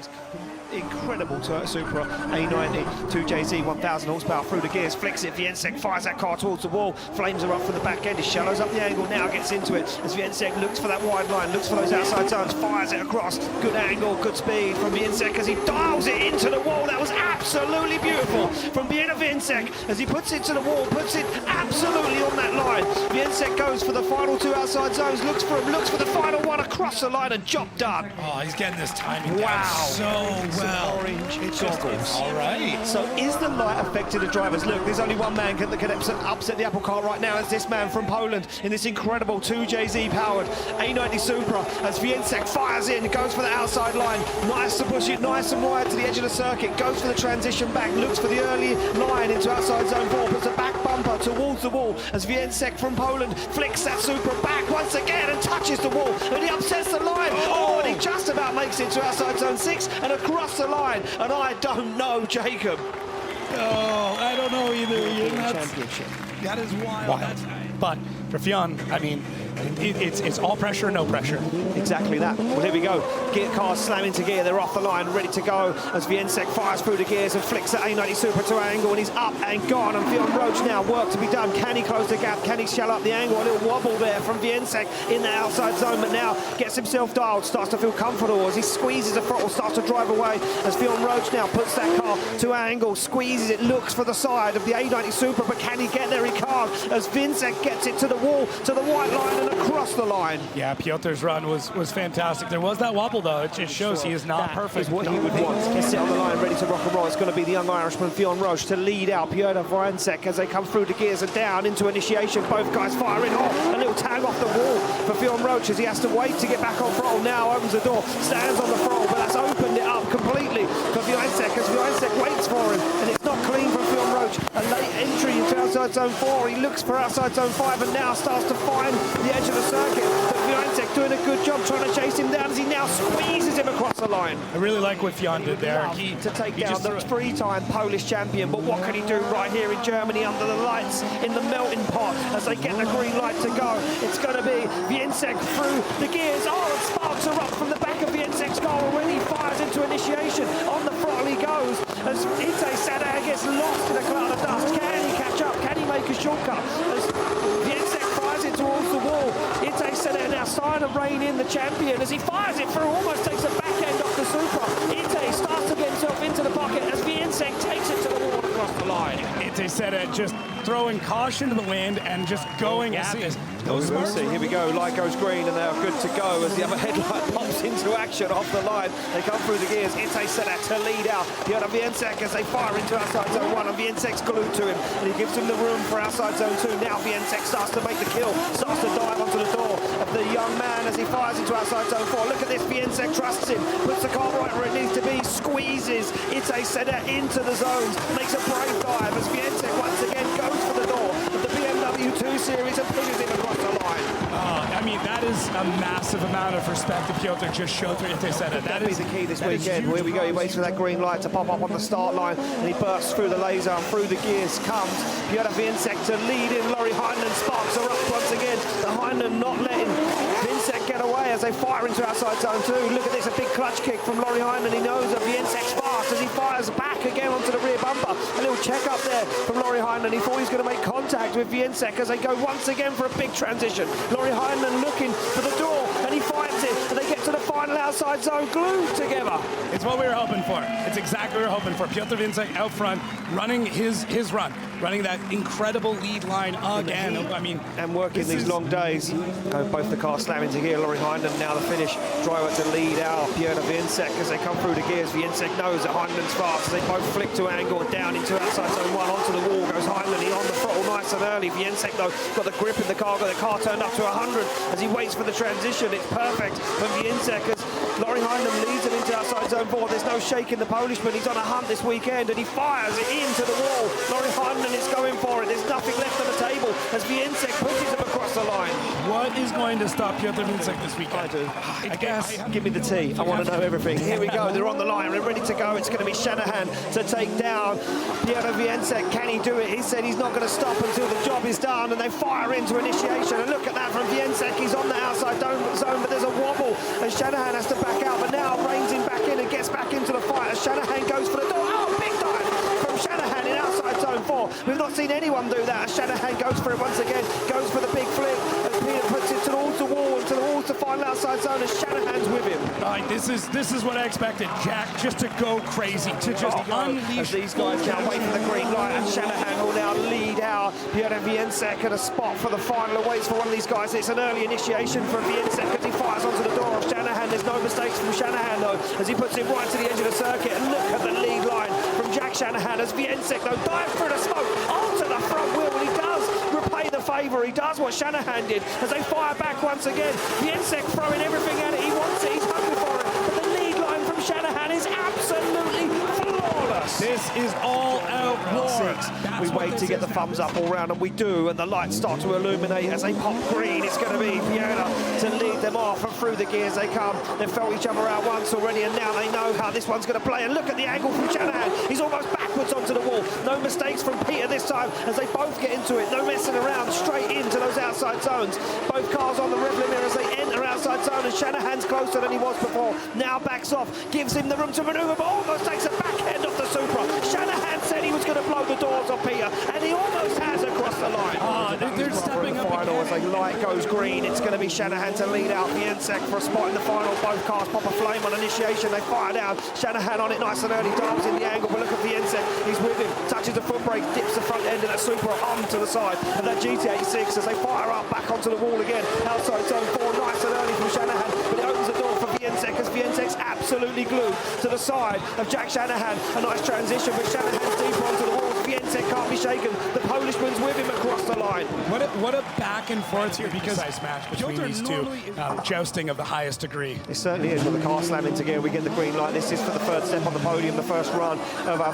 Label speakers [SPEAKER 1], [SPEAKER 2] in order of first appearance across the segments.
[SPEAKER 1] This incredible Supra A90 2JZ 1000 horsepower through the gears, flicks it. Więcek fires that car towards the wall. Flames are up from the back end. He shallows up the angle now, gets into it as Więcek looks for that wide line, looks for those outside zones, fires it across. Good angle, good speed from Więcek as he dials it into the wall. That was absolutely beautiful from Piotr Więcek as he puts it to the wall, puts it absolutely on that line. Więcek goes for the final two outside zones, looks for him, looks for the final one across the line, and job done.
[SPEAKER 2] Oh, he's getting this timing
[SPEAKER 1] down
[SPEAKER 2] so well.
[SPEAKER 1] Orange goggles.
[SPEAKER 2] All right.
[SPEAKER 1] So is the light affecting the drivers? Look, there's only one man that can upset the apple cart right now. It's this man from Poland in this incredible 2JZ powered A90 Supra as Więcek fires in, goes for the outside line. Nice to push it nice and wide to the edge of the circuit, goes for the transition back, looks for the early line into outside zone 4, puts a back bumper towards the wall as Więcek from Poland flicks that Supra back once again and touches the wall, and he upsets the line. Oh, and he just about makes it to outside zone 6 and across the line, and I don't know, Jacob.
[SPEAKER 2] Oh, I don't know either, Ian.
[SPEAKER 1] Championship.
[SPEAKER 2] That is wild. But for Fionn, I mean, it's all pressure, no pressure.
[SPEAKER 1] Exactly that. Well, here we go. Gear cars slam into gear. They're off the line, ready to go as Więcek fires through the gears and flicks that A90 Supra to angle, and he's up and gone. And Fionn Roach now, work to be done. Can he close the gap? Can he shell up the angle? A little wobble there from Więcek in the outside zone, but now gets himself dialed, starts to feel comfortable as he squeezes the throttle, starts to drive away as Fionn Roach now puts that car to angle, squeezes it, looks for the side of the A90 Supra, but can he get there? He can't, as Więcek gets it to the wall, to the white line and across the line.
[SPEAKER 2] Yeah, Piotr's run was fantastic. There was that wobble though. It just shows he is not perfect.
[SPEAKER 1] Is what he would want. He's sit on the line ready to rock and roll. It's going to be the young Irishman Fionn Roach to lead out Piotr Więcek as they come through the gears and down into initiation. Both guys firing off. A little tag off the wall for Fionn Roach as he has to wait to get back on throttle. Now opens the door, stands on the throttle, but that's opened it up completely for Więcek as Więcek waits for him, and it's not clean from Fionn Roach. A late entry into outside zone 4. He looks for outside zone 5 and now starts to find the edge of the circuit. But Więcek doing a good job trying to chase him down as he now squeezes him across the line.
[SPEAKER 2] I really like what Fionn did there.
[SPEAKER 1] To take down the three-time Polish champion, but what can he do right here in Germany under the lights in the melting pot as they get the green light to go? It's going to be Więcek through the gears. Oh, and sparks are up from the back of Więcek's car already. Fires into initiation. On the throttle he goes as Ite Sadar gets lost in a cloud of dust. Can he catch up? Can he make a shortcut? As Więcek fires it towards the wall. Ite Sadar now starting to rein in the champion as he fires it through, almost takes the back end off the Supra. Ite starts to get himself into the pocket as Więcek takes it to the wall across the line.
[SPEAKER 2] Ite Sadar just throwing caution to the wind and just going at this.
[SPEAKER 1] We'll see. Here we go. Light goes green and they are good to go as the other headlight pops into action off the line. They come through the gears. Ite Sadar to lead out Piotr Więcek as they fire into outside zone 1, and Więcek's glued to him and he gives him the room for outside zone 2. Now Więcek starts to make the kill, starts to dive onto the door of the young man as he fires into outside zone 4. Look at this. Więcek trusts him, puts the car right where it needs to be, squeezes Ite Sadar into the zones, makes a brave dive as Więcek once again goes for the door of the BMW 2 Series and pushes him across the line.
[SPEAKER 2] I mean, that is a massive amount of respect that Piotr just showed through Ite Sadar.
[SPEAKER 1] That is the key this weekend. Here we go. He waits for that green light to pop up on the start line, and he bursts through the laser and through the gears comes Piotr Więcek to lead in. Laurie Heinen sparks are up once again. The Heinen not letting Więcek get away as they fire into outside zone 2. Look at this, a big clutch kick from Laurie Heinen. He knows that Więcek's fast as he fires back again onto the rear bumper. A little check up there from Laurie Heinen. He thought he was going to make contact with Więcek as they go once again for a big transition. Laurie Heinen looking for the door and he finds it, and they get to the final outside zone glued together.
[SPEAKER 2] It's what we were hoping for. It's exactly what we were hoping for. Piotr Więcek out front, running his run, running that incredible lead line again. I mean,
[SPEAKER 1] and working these long days. Both the cars slam into gear. Laurie Heinen now the finish. Driver to lead out Piotr Więcek as they come through the gears. Więcek knows that Heinen's fast. They both flick to angle down into outside zone 1 onto the wall. Goes Heinen. He on the throttle nice and early. Więcek though got the grip in the car. Got the car turned up to 100 as he waits for the transition. It's perfect from Więcek as Laurie Heinen leads him into outside zone 4. There's no shaking the Polishman. He's on a hunt this weekend and he fires it into the wall. Laurie Heinen is going for it. There's nothing left on the table as Więcek pushes him across the line.
[SPEAKER 2] What is going to stop Piotr Więcek this weekend?
[SPEAKER 1] I do.
[SPEAKER 2] I guess.
[SPEAKER 1] Give me the tea. I want to know everything. Here we go. They're on the line. They're ready to go. It's going to be Shanahan to take down Piotr Więcek. Can he do it? He said he's not going to stop until the job is done, and they fire into initiation. And look at that from Więcek. He's on the outside zone, but there's a wobble, and Shanahan has to back out, but now reins him back in and gets back in as Shanahan goes for the door. Oh, big dive from Shanahan in outside zone 4. We've not seen anyone do that as Shanahan goes for it once again, goes for the big flip, as Peter puts it towards the wall, to final outside zone as Shanahan's with him.
[SPEAKER 2] All right, this is what I expected. Jack just to go crazy, to just unleash.
[SPEAKER 1] As these guys now wait for the green light, and Shanahan will now lead out Piotr Więcek at a spot for the final. Waits for one of these guys. It's an early initiation for Więcek as he fires onto the door of Shanahan. There's no mistakes from Shanahan though, as he puts it right to the edge of the circuit. And look at the lead line from Jack Shanahan as Więcek though dives through the smoke onto the front wheel, and he does repay the favour. He does what Shanahan did as they fire back once again. Więcek throwing everything at it. He wants it. He's hungry for it. But the lead line from Shanahan is absolutely flawless.
[SPEAKER 2] This is all out war.
[SPEAKER 1] We wait to get the thumbs up all round, and we do, and the lights start to illuminate as they pop green. It's going to be Piotr to lead them off, and through the gears they come. They've felt each other out once already, and now they know how this one's going to play. And look at the angle from Shanahan. He's almost backwards onto the wall. No mistakes from Peter this time as they both get into it. No messing around, straight into those outside zones. Both cars on the rev limit as they enter outside zone, and Shanahan's closer than he was before. Now backs off, gives him the room to manoeuvre, but almost takes a backhand off the Supra. Shanahan said he was going to blow the doors off Peter, and he almost has across the line.
[SPEAKER 2] They're stepping up
[SPEAKER 1] final
[SPEAKER 2] again.
[SPEAKER 1] as the light goes green. It's going to be Shanahan to lead out Więcek for a spot in the final. Both cars pop a flame on initiation. They fire down. Shanahan on it nice and early, dives in the angle, but look at Więcek. He's with him, touches the foot brake, dips the front end of that Supra onto the side of that GT86 as they fire up back onto the wall again. Outside zone 4, nice and early from Shanahan, but it opens the door for Więcek as Więcek's absolutely glued to the side of Jack Shanahan. A nice transition, but Shanahan's deeper onto the walls. Więcek can't be shaken. The Polishman's with him across the line.
[SPEAKER 2] What a back and forth here, because I smashed between these two, jousting of the highest degree.
[SPEAKER 1] It certainly is, with the car slamming together. We get the green light. This is for the third step on the podium, the first run of our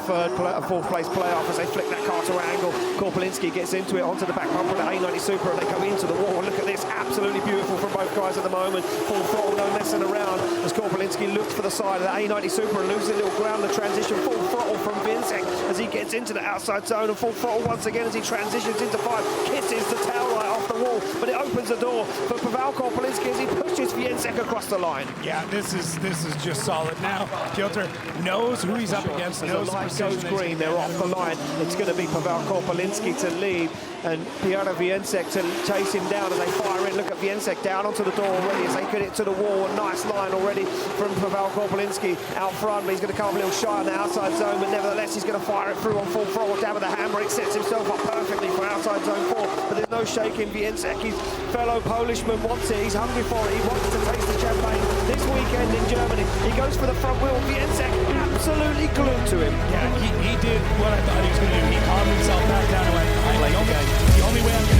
[SPEAKER 1] fourth place playoff as they flick that car to an angle. Korpolinski gets into it onto the back bumper of the A90 Supra, and they go into the wall. Look at this, absolutely beautiful from both guys at the moment. Full throttle, no messing around as Korpolinski looks for the side of the A90 Supra and loses a little ground. The transition, full throttle from Więcek as he gets into the outside zone, and full throttle once again as he transitions into 5, kisses the tail light off the wall, but it opens the door for Pavel Korpolinski as he pushes Więcek across the line.
[SPEAKER 2] Yeah, this is just solid. Now Piotr knows who he's up against.
[SPEAKER 1] As the light goes green, they're off the line. It's going to be Pavel Korpolinski to lead and Piotr Więcek to chase him down as they fire in. Look at Więcek down onto the door already as they get it to the wall. A nice line already from Pavel Korpolinski out front, but he's going to come a little shy on the outside zone, but nevertheless he's going to fire it through on full throttle down with the handbrake, sets himself up perfectly for outside zone 4, but there's no shaking. Więcek, his fellow Polishman, wants it. He's hungry for it. He wants to taste the champagne this weekend in Germany. He goes for the front wheel. Więcek absolutely glued to him.
[SPEAKER 2] Yeah, he did what I thought he was going to do. He calmed himself back down and went, like, okay, the only way I'm going